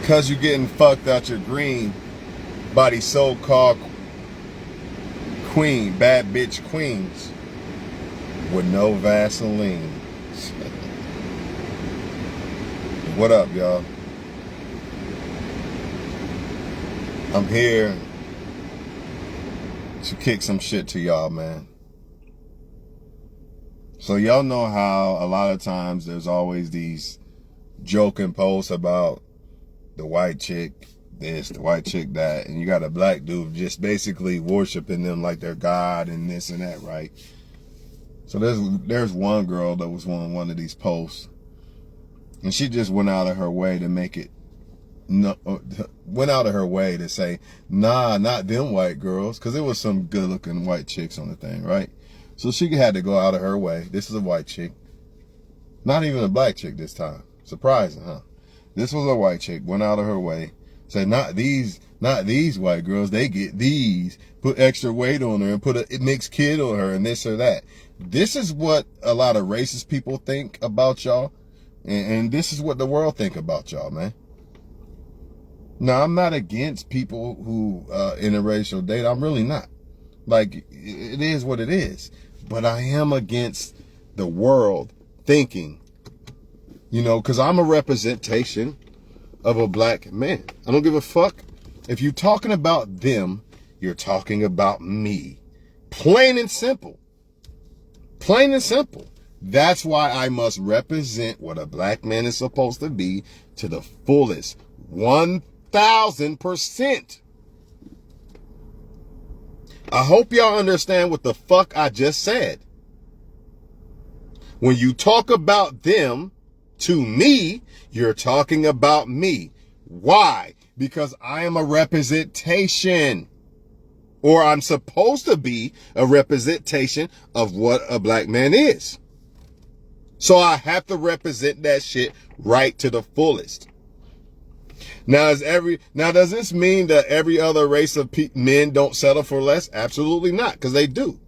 because you're getting fucked out your green by these so-called bad bitch queens with no Vaseline. What up, y'all? I'm here to kick some shit to y'all, man. So y'all know how a lot of times there's always these joking posts about the white chick this, the white chick that, and you got a black dude just basically worshiping them like they're God and this and that, right? So there's one girl that was on one of these posts, and she just went out of her way to make it, went out of her way to say, nah, not them white girls, because there was some good looking white chicks on the thing, right? So she had to go out of her way. This is a white chick. Not even a black chick this time. Surprising, huh? This was a white chick, went out of her way, said, not these white girls, they get these, put extra weight on her and put a mixed kid on her and this or that. This is what a lot of racist people think about y'all. And this is what the world think about y'all, man. Now, I'm not against people who interracial date. I'm really not. Like, it is what it is. But I am against the world thinking, you know, because I'm a representation of a black man. I don't give a fuck. If you're talking about them, you're talking about me. Plain and simple. Plain and simple. That's why I must represent what a black man is supposed to be to the fullest. 1000%. I hope y'all understand what the fuck I just said. When you talk about them, to me, you're talking about me. Why? Because I am a representation. Or I'm supposed to be a representation of what a black man is. So I have to represent that shit right to the fullest. Now, does this mean that every other race of men don't settle for less? Absolutely not, because they do.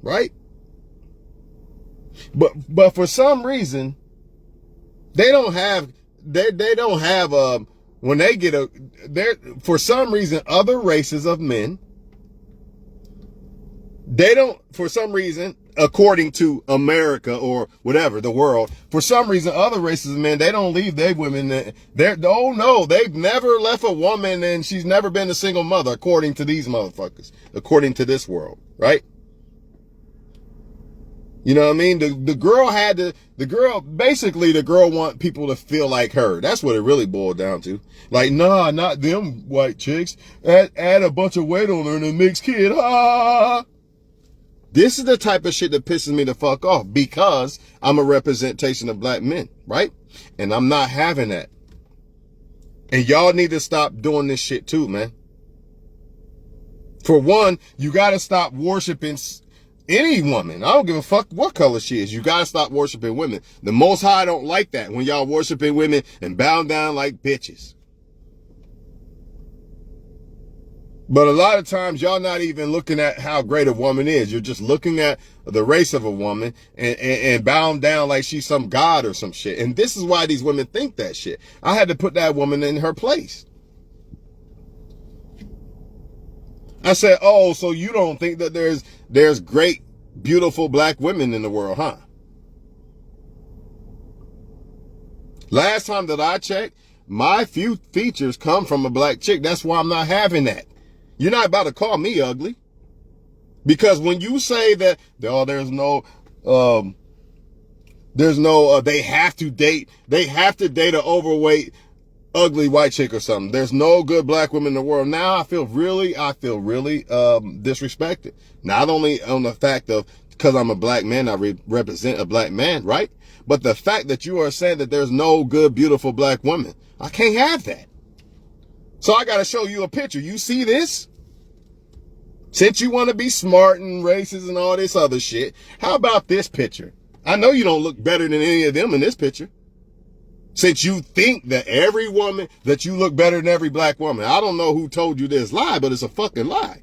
Right? But for some reason, they don't have when they get for some reason, other races of men, they don't, for some reason, according to America or whatever, the world, for some reason, other races of men, they don't leave their women. Oh no, they've never left a woman and she's never been a single mother, according to these motherfuckers, according to this world, right? You know what I mean? The girl want people to feel like her. That's what it really boiled down to. Like, nah, not them white chicks. Add a bunch of weight on her and a mixed kid. Ah. This is the type of shit that pisses me the fuck off because I'm a representation of black men, right? And I'm not having that. And y'all need to stop doing this shit too, man. For one, you got to stop worshiping any woman. I don't give a fuck what color she is. You got to stop worshiping women. The Most High don't like that when y'all worshiping women and bowing down like bitches. But a lot of times y'all not even looking at how great a woman is. You're just looking at the race of a woman and bowing down like she's some god or some shit. And this is why these women think that shit. I had to put that woman in her place. I said, oh, so you don't think that there's great, beautiful black women in the world, huh? Last time that I checked, my few features come from a black chick. That's why I'm not having that. You're not about to call me ugly. Because when you say that, oh, they have to date an overweight, ugly white chick or something. There's no good black women in the world. Now I feel really disrespected. Not only on the fact of, because I'm a black man, I represent a black man, right? But the fact that you are saying that there's no good, beautiful black woman. I can't have that. So I got to show you a picture. You see this? Since you want to be smart and racist and all this other shit, how about this picture? I know you don't look better than any of them in this picture. Since you think that every woman, that you look better than every black woman. I don't know who told you this lie, but it's a fucking lie.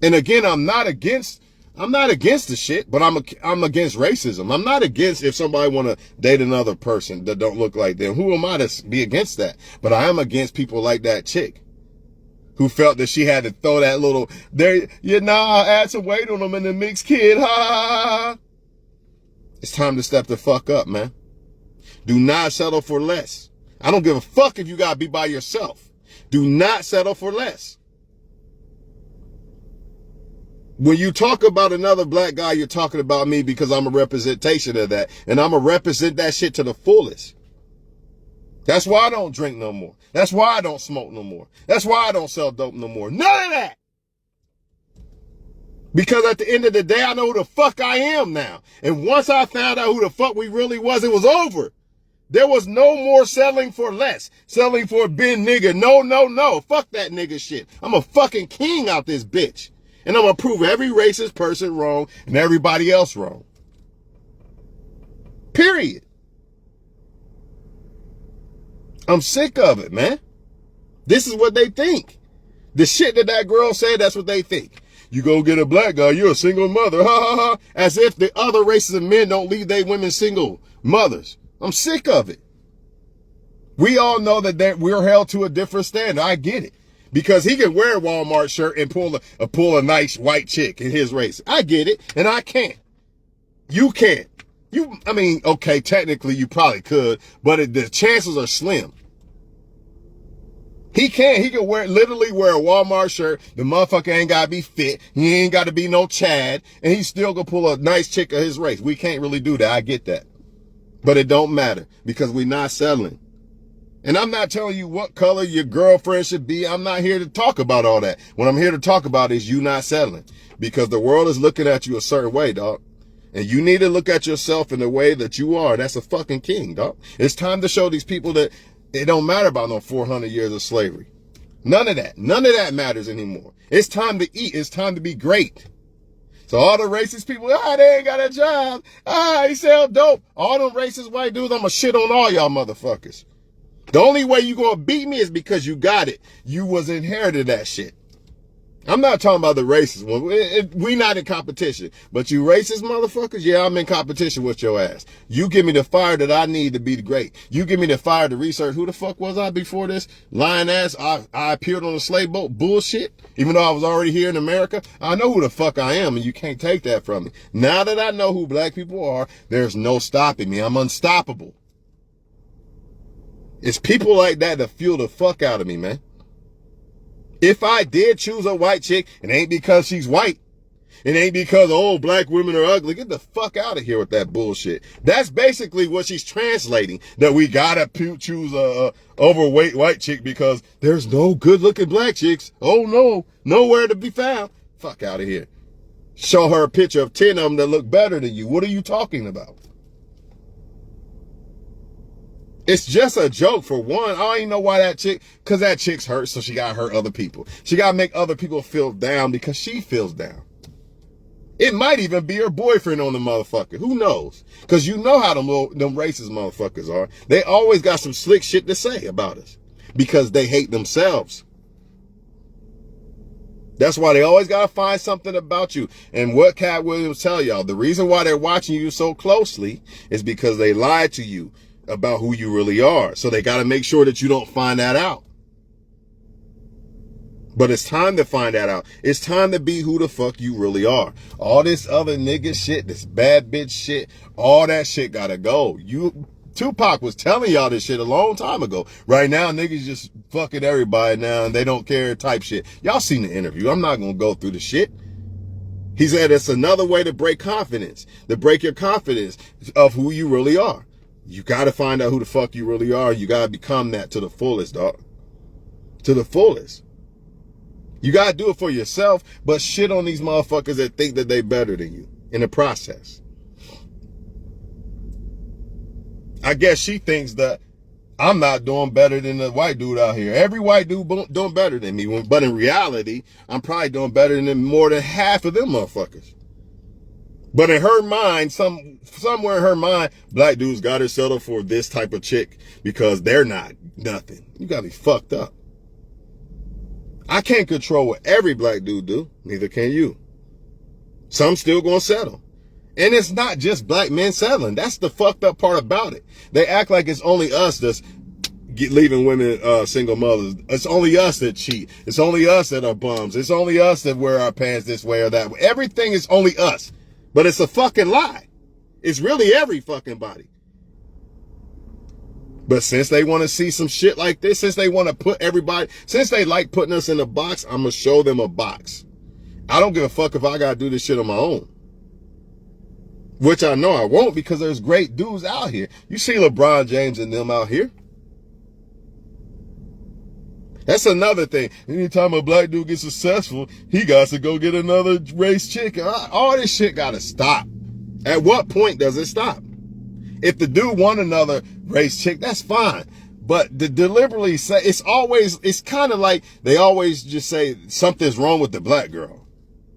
And again, I'm not against I'm not against the shit, but I'm against racism. I'm not against if somebody want to date another person that don't look like them. Who am I to be against that? But I am against people like that chick who felt that she had to throw that little, add some weight on them in the mix, kid. Ha, ha, ha. It's time to step the fuck up, man. Do not settle for less. I don't give a fuck if you gotta be by yourself. Do not settle for less. When you talk about another black guy, you're talking about me because I'm a representation of that. And I'm going to represent that shit to the fullest. That's why I don't drink no more. That's why I don't smoke no more. That's why I don't sell dope no more. None of that. Because at the end of the day, I know who the fuck I am now. And once I found out who the fuck we really was, it was over. There was no more settling for less. Settling for a bin nigga. No, no, no. Fuck that nigga shit. I'm a fucking king out this bitch. And I'm going to prove every racist person wrong and everybody else wrong. Period. I'm sick of it, man. This is what they think. The shit that girl said, that's what they think. You go get a black guy, you're a single mother. Ha ha ha. As if the other races of men don't leave their women single mothers. I'm sick of it. We all know that we're held to a different standard. I get it. Because he can wear a Walmart shirt and pull a nice white chick in his race. I get it, and I can't. You can't. Okay, technically you probably could, but the chances are slim. He can't. He can literally wear a Walmart shirt. The motherfucker ain't got to be fit. He ain't got to be no Chad, and he's still gonna pull a nice chick of his race. We can't really do that. I get that. But it don't matter because we're not settling. And I'm not telling you what color your girlfriend should be. I'm not here to talk about all that. What I'm here to talk about is you not settling. Because the world is looking at you a certain way, dog. And you need to look at yourself in the way that you are. That's a fucking king, dog. It's time to show these people that it don't matter about no 400 years of slavery. None of that. None of that matters anymore. It's time to eat. It's time to be great. So all the racist people, they ain't got a job. He sell dope. All them racist white dudes, I'm going to shit on all y'all motherfuckers. The only way you gonna beat me is because you got it. You was inherited that shit. I'm not talking about the racist one. We not in competition. But you racist motherfuckers, yeah, I'm in competition with your ass. You give me the fire that I need to be great. You give me the fire to research who the fuck was I before this? Lying ass, I appeared on a slave boat bullshit. Even though I was already here in America, I know who the fuck I am and you can't take that from me. Now that I know who black people are, there's no stopping me. I'm unstoppable. It's people like that that fuel the fuck out of me, man. If I did choose a white chick, it ain't because she's white. It ain't because, black women are ugly. Get the fuck out of here with that bullshit. That's basically what she's translating. That we gotta choose a overweight white chick because there's no good looking black chicks. Oh no, nowhere to be found. Fuck out of here. Show her a picture of 10 of them that look better than you. What are you talking about? It's just a joke for one. I don't even know why because that chick's hurt, so she got to hurt other people. She got to make other people feel down because she feels down. It might even be her boyfriend on the motherfucker. Who knows? Because you know how them racist motherfuckers are. They always got some slick shit to say about us because they hate themselves. That's why they always got to find something about you. And what Cat Williams tell y'all, the reason why they're watching you so closely is because they lied to you about who you really are. So they got to make sure that you don't find that out. But it's time to find that out. It's time to be who the fuck you really are. All this other nigga shit, this bad bitch shit, all that shit gotta go. Tupac was telling y'all this shit a long time ago. Right now, niggas just fucking everybody now and they don't care type shit. Y'all seen the interview. I'm not gonna go through the shit. He said it's another way to break confidence, to break your confidence of who you really are. You got to find out who the fuck you really are. You got to become that to the fullest, dog. To the fullest. You got to do it for yourself, but shit on these motherfuckers that think that they better than you in the process. I guess she thinks that I'm not doing better than the white dude out here. Every white dude doing better than me. But in reality, I'm probably doing better than more than half of them motherfuckers. But in her mind, somewhere in her mind, black dudes got to settle for this type of chick because they're not nothing. You got to be fucked up. I can't control what every black dude do. Neither can you. Some still gonna settle. And it's not just black men settling. That's the fucked up part about it. They act like it's only us that's leaving women single mothers. It's only us that cheat. It's only us that are bums. It's only us that wear our pants this way or that way. Everything is only us. But it's a fucking lie. It's really every fucking body. But since they want to see some shit like this, since they want to put everybody, since they like putting us in a box, I'm going to show them a box. I don't give a fuck if I got to do this shit on my own. Which I know I won't, because there's great dudes out here. You see LeBron James and them out here. That's another thing. Anytime a black dude gets successful, he got to go get another race chick. All this shit got to stop. At what point does it stop? If the dude want another race chick, that's fine. But to deliberately say, it's kind of like they always just say something's wrong with the black girl.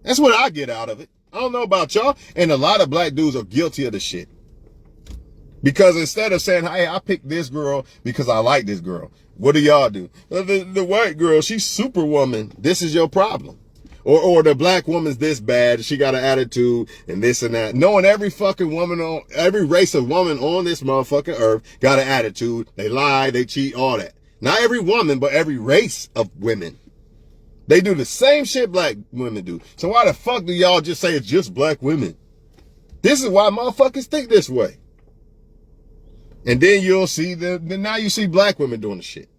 That's what I get out of it. I don't know about y'all. And a lot of black dudes are guilty of the shit. Because instead of saying, hey, I picked this girl because I like this girl, what do y'all do? The white girl, she's superwoman. This is your problem. Or the black woman's this bad. She got an attitude and this and that. Knowing every fucking woman every race of woman on this motherfucking earth got an attitude. They lie, they cheat, all that. Not every woman, but every race of women. They do the same shit black women do. So why the fuck do y'all just say it's just black women? This is why motherfuckers think this way. And then you'll see now you see black women doing the shit.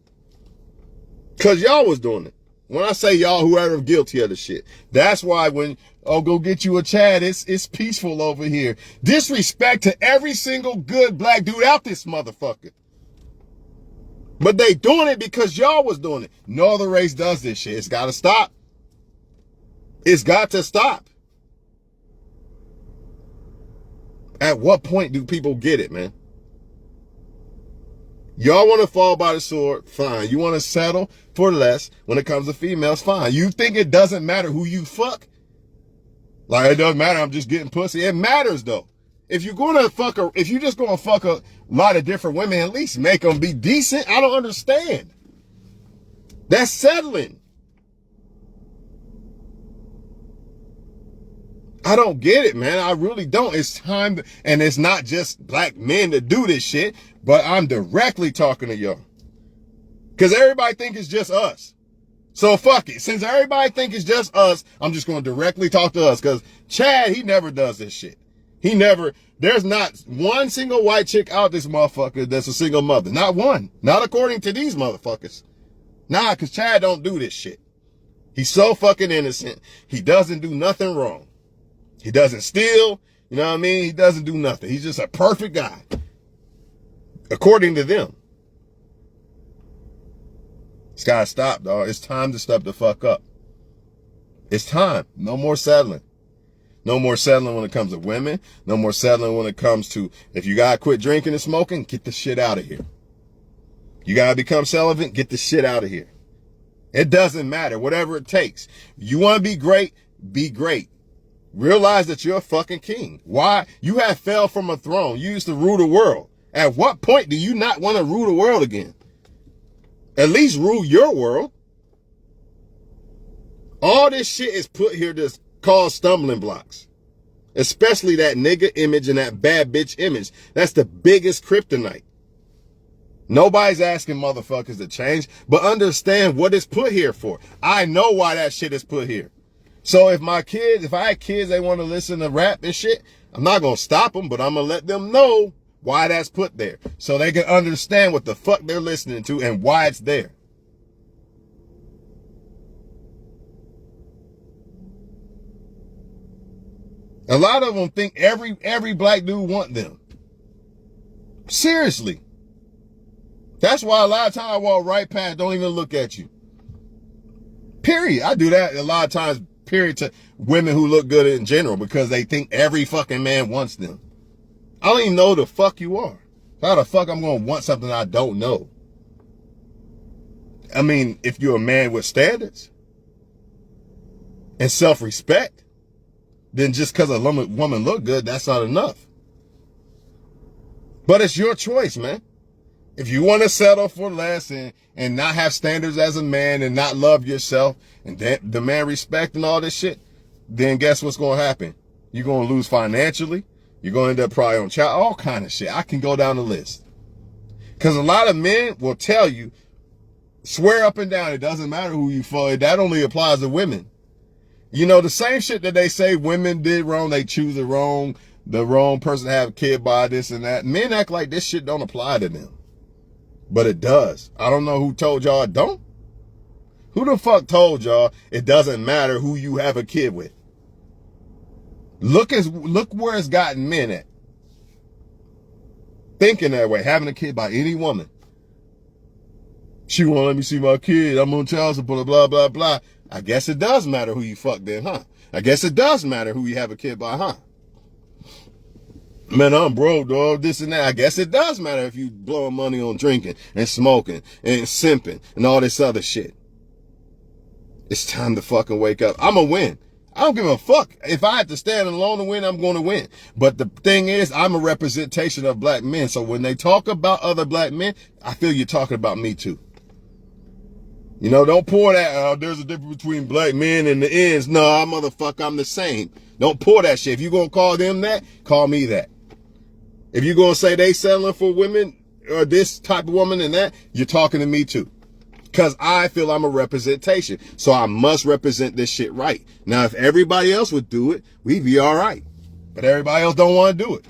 Cause y'all was doing it. When I say y'all, whoever guilty of the shit. That's why when, go get you a Chad, it's peaceful over here. Disrespect to every single good black dude out this motherfucker. But they doing it because y'all was doing it. No other race does this shit. It's gotta stop. It's got to stop. At what point do people get it, man? Y'all want to fall by the sword? Fine. You want to settle for less when it comes to females? Fine. You think it doesn't matter who you fuck? Like, it doesn't matter, I'm just getting pussy. It matters, though. If you're going to fuck if you're just going to fuck a lot of different women, at least make them be decent. I don't understand. That's settling. I don't get it, man. I really don't. It's time to, and it's not just black men to do this shit, but I'm directly talking to y'all. Because everybody think it's just us. So fuck it. Since everybody think it's just us, I'm just going to directly talk to us. Because Chad, he never does this shit. There's not one single white chick out this motherfucker that's a single mother. Not one. Not according to these motherfuckers. Nah, because Chad don't do this shit. He's so fucking innocent. He doesn't do nothing wrong. He doesn't steal, you know what I mean? He doesn't do nothing. He's just a perfect guy. According to them. It's gotta stop, dog. It's time to step the fuck up. It's time. No more settling. No more settling when it comes to women. No more settling when it comes to, if you gotta quit drinking and smoking, get the shit out of here. You gotta become celibate, get the shit out of here. It doesn't matter, whatever it takes. You wanna be great, be great. Realize that you're a fucking king. Why? You have fell from a throne. You used to rule the world. At what point do you not want to rule the world again? At least rule your world. All this shit is put here to cause stumbling blocks. Especially that nigga image and that bad bitch image. That's the biggest kryptonite. Nobody's asking motherfuckers to change, but understand what it's put here for. I know why that shit is put here. So if I had kids, they want to listen to rap and shit, I'm not going to stop them, but I'm going to let them know why that's put there. So they can understand what the fuck they're listening to and why it's there. A lot of them think every black dude want them. Seriously. That's why a lot of times I walk right past, don't even look at you. Period. I do that a lot of times. Period, to women who look good in general, because they think every fucking man wants them. I don't even know who the fuck you are. How the fuck I'm going to want something I don't know? I mean, if you're a man with standards and self-respect, then just because a woman look good, that's not enough. But it's your choice, man. If you want to settle for less and not have standards as a man and not love yourself and demand respect and all this shit, then guess what's going to happen? You're going to lose financially. You're going to end up probably on child, all kind of shit. I can go down the list. Because a lot of men will tell you, swear up and down, it doesn't matter who you fuck. That only applies to women. You know, the same shit that they say women did wrong, they choose the wrong person to have a kid by, this and that. Men act like this shit don't apply to them. But it does. I don't know who told y'all it don't. Who the fuck told y'all it doesn't matter who you have a kid with? Look where it's gotten men at. Thinking that way, having a kid by any woman. She won't let me see my kid. I'm on child support, blah, blah, blah. I guess it does matter who you fuck then, huh? I guess it does matter who you have a kid by, huh? Man, I'm broke, dog, this and that. I guess it does matter if you blowing money on drinking and smoking and simping and all this other shit. It's time to fucking wake up. I'm going to win. I don't give a fuck. If I have to stand alone to win, I'm going to win. But the thing is, I'm a representation of black men. So when they talk about other black men, I feel you're talking about me too. You know, don't pour that, there's a difference between black men and the ends. No, motherfucker, I'm the same. Don't pour that shit. If you're going to call them that, call me that. If you're going to say they settling for women or this type of woman and that, you're talking to me too. Because I feel I'm a representation. So I must represent this shit right. Now, if everybody else would do it, we'd be all right. But everybody else don't want to do it.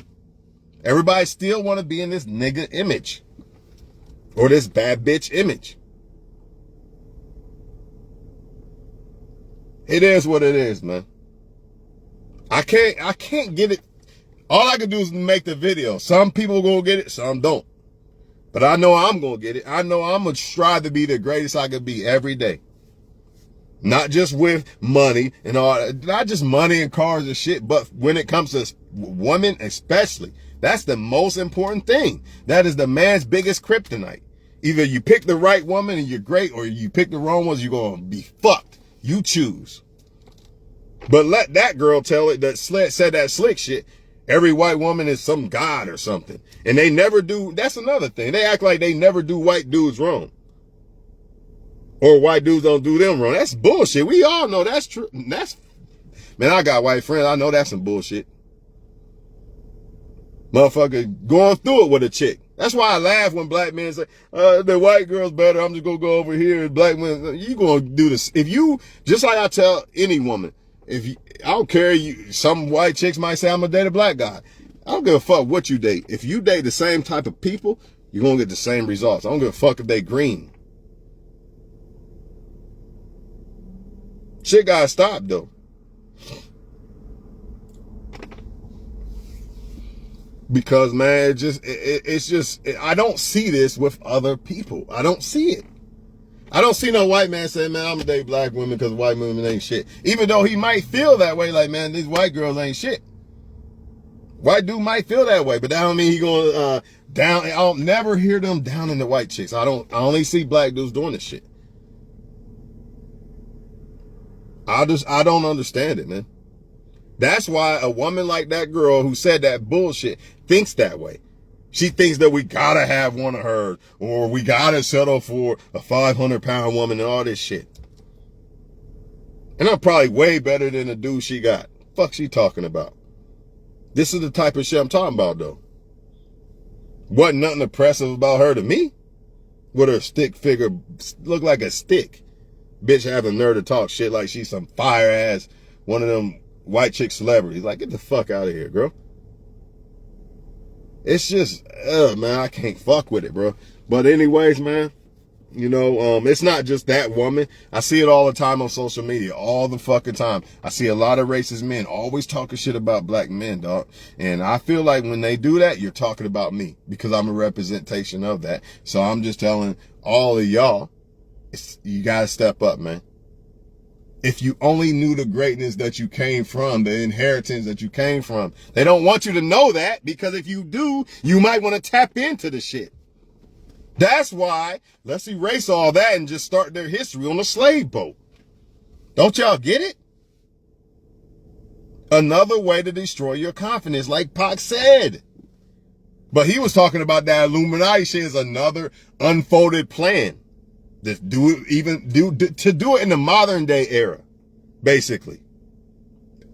Everybody still want to be in this nigga image. Or this bad bitch image. It is what it is, man. I can't get it. All I can do is make the video. Some people gonna get it, some don't. But I know I'm gonna get it. I know I'm gonna strive to be the greatest I can be every day. Not just with money and all, not just money and cars and shit, but when it comes to women especially, that's the most important thing. That is the man's biggest kryptonite. Either you pick the right woman and you're great, or you pick the wrong ones, you're gonna be fucked. You choose. But let that girl tell it that said that slick shit. Every white woman is some god or something. And they never do. That's another thing. They act like they never do white dudes wrong. Or white dudes don't do them wrong. That's bullshit. We all know that's true. Man, I got white friends. I know that's some bullshit. Motherfucker going through it with a chick. That's why I laugh when black men say, the white girl's better. I'm just going to go over here. Black men, you going to do this. If you, just like I tell any woman, I don't care, some white chicks might say I'm gonna date a black guy. I don't give a fuck what you date. If you date the same type of people, you're gonna get the same results. I don't give a fuck if they green. Shit gotta stop though. Because man, it's just I don't see this with other people. I don't see it. I don't see no white man saying, man, I'm gonna date black women because white women ain't shit. Even though he might feel that way, like, man, these white girls ain't shit. White dude might feel that way, but that don't mean he gonna down. I'll never hear them down in the white chicks. I only see black dudes doing this shit. I don't understand it, man. That's why a woman like that girl who said that bullshit thinks that way. She thinks that we gotta have one of hers, or we gotta settle for a 500-pound woman and all this shit. And I'm probably way better than the dude she got. Fuck she talking about? This is the type of shit I'm talking about though. Wasn't nothing impressive about her to me. With her stick figure, look like a stick. Bitch have the nerve to talk shit like she's some fire ass, one of them white chick celebrities. Like, get the fuck out of here, girl. It's just, man, I can't fuck with it, bro. But anyways, man, you know, it's not just that woman. I see it all the time on social media, all the fucking time. I see a lot of racist men always talking shit about black men, dog. And I feel like when they do that, you're talking about me because I'm a representation of that. So I'm just telling all of y'all, you gotta step up, man. If you only knew the greatness that you came from, the inheritance that you came from. They don't want you to know that because if you do, you might want to tap into the shit. That's why let's erase all that and just start their history on a slave boat. Don't y'all get it? Another way to destroy your confidence, like Pac said. But he was talking about that Illuminati shit is another unfolded plan. To do it in the modern day era, basically.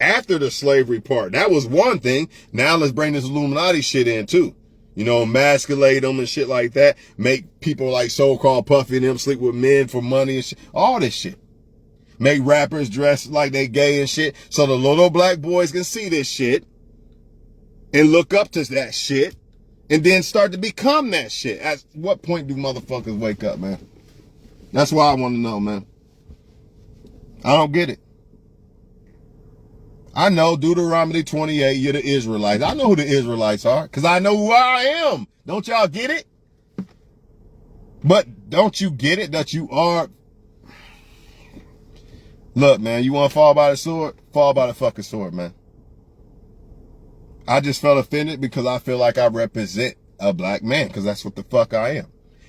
after the slavery part. That was one thing. Now let's bring this Illuminati shit in too. You know, emasculate them and shit like that. Make people like so-called Puffy and them sleep with men for money and shit. All this shit. Make rappers dress like they gay and shit. So the little black boys can see this shit and look up to that shit and then start to become that shit. At what point do motherfuckers wake up, man? That's why I want to know, man. I don't get it. I know Deuteronomy 28, you're the Israelites. I know who the Israelites are because I know who I am. Don't y'all get it? But don't you get it that you are? Look, man, you want to fall by the sword? Fall by the fucking sword, man. I just felt offended because I feel like I represent a black man because that's what the fuck I am.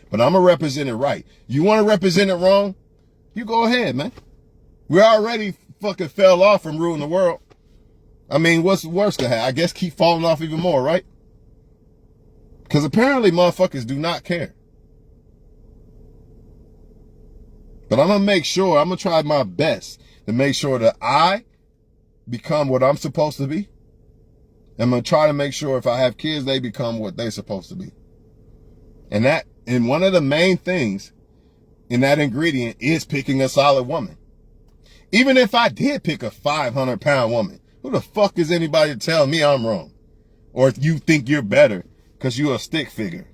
But I'm going to represent it right. You want to represent it wrong? You go ahead, man. We already fucking fell off from ruling the world. I mean, what's worse to have? I guess keep falling off even more, right? Because apparently motherfuckers do not care. But I'm going to make sure, I'm going to try my best to make sure that I become what I'm supposed to be. I'm going to try to make sure if I have kids, they become what they're supposed to be. And one of the main things in that ingredient is picking a solid woman. Even if I did pick a 500-pound woman, who the fuck is anybody to tell me I'm wrong? Or if you think you're better because you're a stick figure.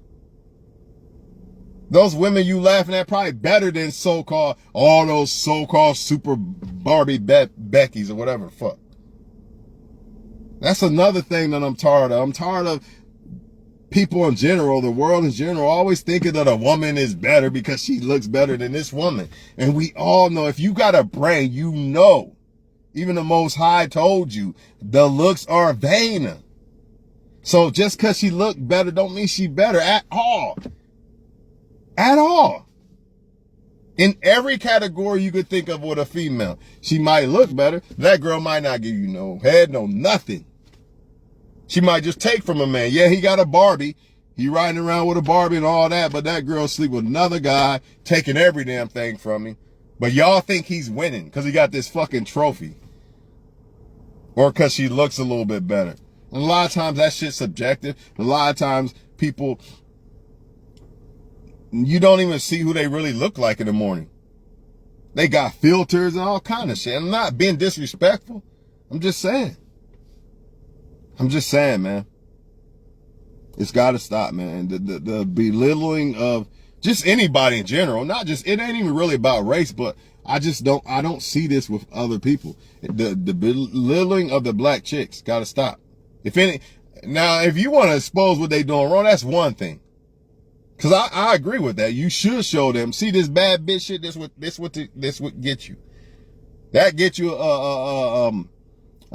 Those women you laughing at probably better than all those so-called super Barbie Beckys or whatever the fuck. That's another thing that I'm tired of. I'm tired of people in general, the world in general, always thinking that a woman is better because she looks better than this woman. And we all know, if you got a brain, you know, even the Most High told you, the looks are vain. So just because she look better don't mean she better at all. At all. In every category you could think of with a female, she might look better. That girl might not give you no head, no nothing. She might just take from a man. Yeah, he got a Barbie. He riding around with a Barbie and all that, but that girl sleep with another guy, taking every damn thing from him. But y'all think he's winning because he got this fucking trophy. Or because she looks a little bit better. And a lot of times that shit's subjective. A lot of times people, you don't even see who they really look like in the morning. They got filters and all kind of shit. I'm not being disrespectful. I'm just saying. Man. It's got to stop, man. The belittling of just anybody in general. Not just, it ain't even really about race, but I don't see this with other people. The belittling of the black chicks got to stop. Now, if you want to expose what they doing wrong, that's one thing. Cause I agree with that. You should show them. See this bad bitch shit. This what get you. That get you a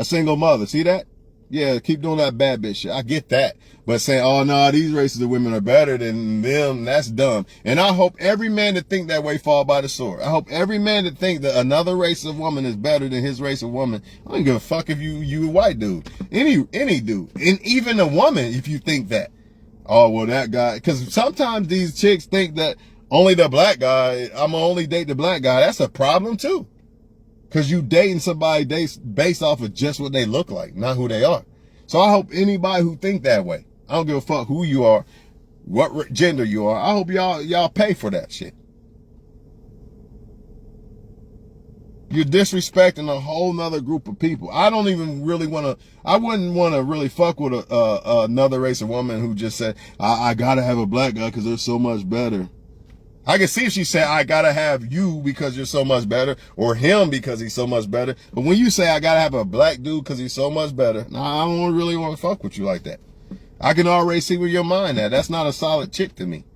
single mother. See that? Yeah, keep doing that bad bitch shit. I get that. But saying, oh no, these races of women are better than them, that's dumb. And I hope every man that think that way fall by the sword. I hope every man that think that another race of woman is better than his race of woman. I don't give a fuck if you a white dude. Any dude. And even a woman, if you think that. Oh, well, that guy, because sometimes these chicks think that only the black guy, I'm gonna only date the black guy. That's a problem too. Because you dating somebody based off of just what they look like, not who they are. So I hope anybody who think that way, I don't give a fuck who you are, what gender you are, I hope y'all pay for that shit. You're disrespecting a whole nother group of people. I don't even really I wouldn't want to really fuck with another race of woman who just said, I gotta have a black guy because they're so much better. I can see if she said, I gotta have you because you're so much better, or him because he's so much better. But when you say I gotta have a black dude because he's so much better, nah, I don't really want to fuck with you like that. I can already see where your mind at. That's not a solid chick to me.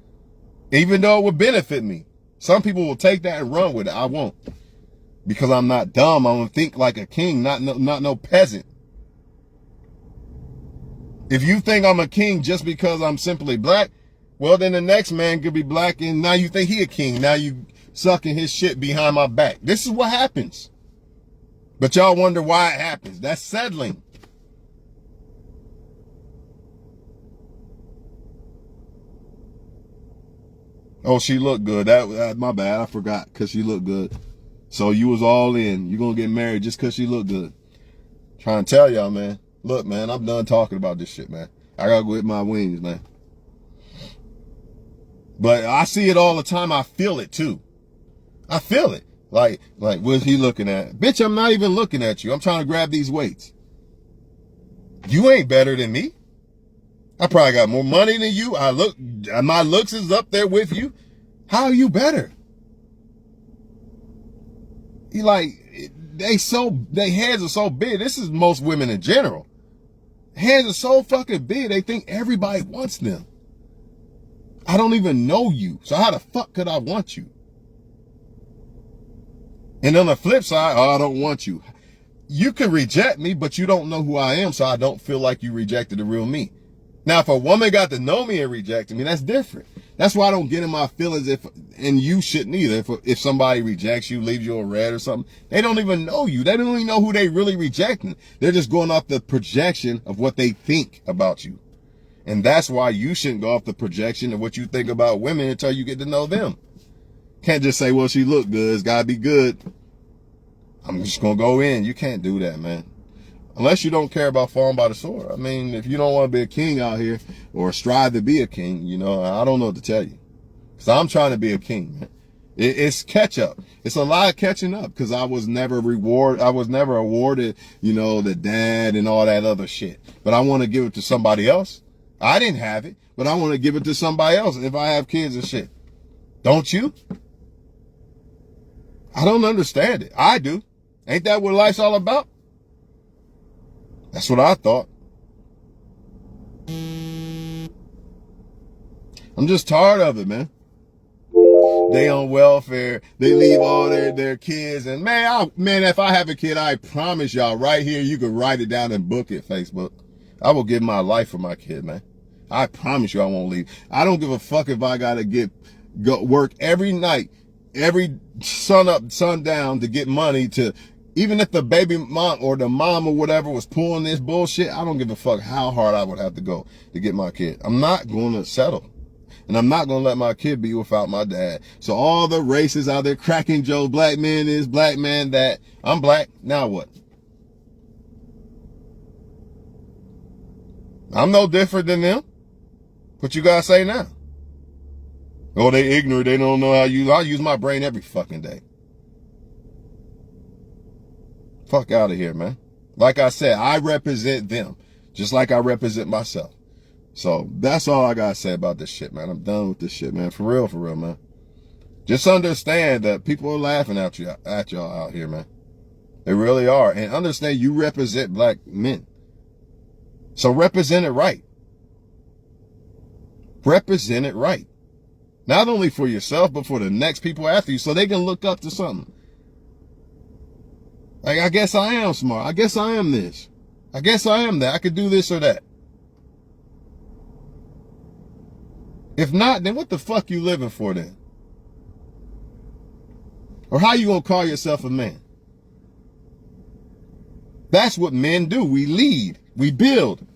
Even though it would benefit me. Some people will take that and run with it. I won't. Because I'm not dumb. I'm gonna think like a king, not no peasant. If you think I'm a king just because I'm simply black, well, then the next man could be black and now you think he a king. Now you sucking his shit behind my back. This is what happens. But y'all wonder why it happens. That's settling. Oh, she looked good. That my bad. I forgot because she looked good. So you was all in. You gonna get married just because she looked good. Trying to tell y'all, man. Look, man, I'm done talking about this shit, man. I gotta go hit my wings, man. But I see it all the time. I feel it too. I feel it. Like, what's he looking at? Bitch, I'm not even looking at you. I'm trying to grab these weights. You ain't better than me. I probably got more money than you. My looks is up there with you. How are you better? He like, they heads are so big. This is most women in general. Heads are so fucking big. They think everybody wants them. I don't even know you. So how the fuck could I want you? And on the flip side, I don't want you. You can reject me, but you don't know who I am, so I don't feel like you rejected the real me. Now, if a woman got to know me and rejected me, that's different. That's why I don't get in my feelings and you shouldn't either. If somebody rejects you, leaves you a red or something, they don't even know you. They don't even know who they really rejecting. They're just going off the projection of what they think about you. And that's why you shouldn't go off the projection of what you think about women until you get to know them. Can't just say, well, she look good. It's gotta be good. I'm just gonna go in. You can't do that, man. Unless you don't care about falling by the sword. I mean, if you don't want to be a king out here or strive to be a king, you know, I don't know what to tell you. Because I'm trying to be a king, man. It's catch up. It's a lot of catching up because I was never awarded, you know, the dad and all that other shit. But I want to give it to somebody else. I didn't have it, but I want to give it to somebody else if I have kids and shit. Don't you? I don't understand it. I do. Ain't that what life's all about? That's what I thought. I'm just tired of it, man. They on welfare. They leave all their kids. And man, if I have a kid, I promise y'all right here, you can write it down and book it, Facebook. I will give my life for my kid, man. I promise you I won't leave. I don't give a fuck if I got to go work every night, every sun up, sun down to get money to, even if the baby mom or the mom or whatever was pulling this bullshit, I don't give a fuck how hard I would have to go to get my kid. I'm not going to settle. And I'm not going to let my kid be without my dad. So all the races out there cracking jokes, black man this, black man that. I'm black. Now what? I'm no different than them. What you guys say now? Oh, they ignorant. They don't know how I use my brain every fucking day. Fuck out of here, man. Like I said, I represent them just like I represent myself. So that's all I gotta say about this shit, man. I'm done with this shit, man. For real, man. Just understand that people are laughing at y'all out here, man. They really are. And understand you represent black men. So represent it right. Represent it right. Not only for yourself, but for the next people after you so they can look up to something. Like, I guess I am smart. I guess I am this. I guess I am that. I could do this or that. If not, then what the fuck you living for then? Or how you gonna call yourself a man? That's what men do. We lead. We build.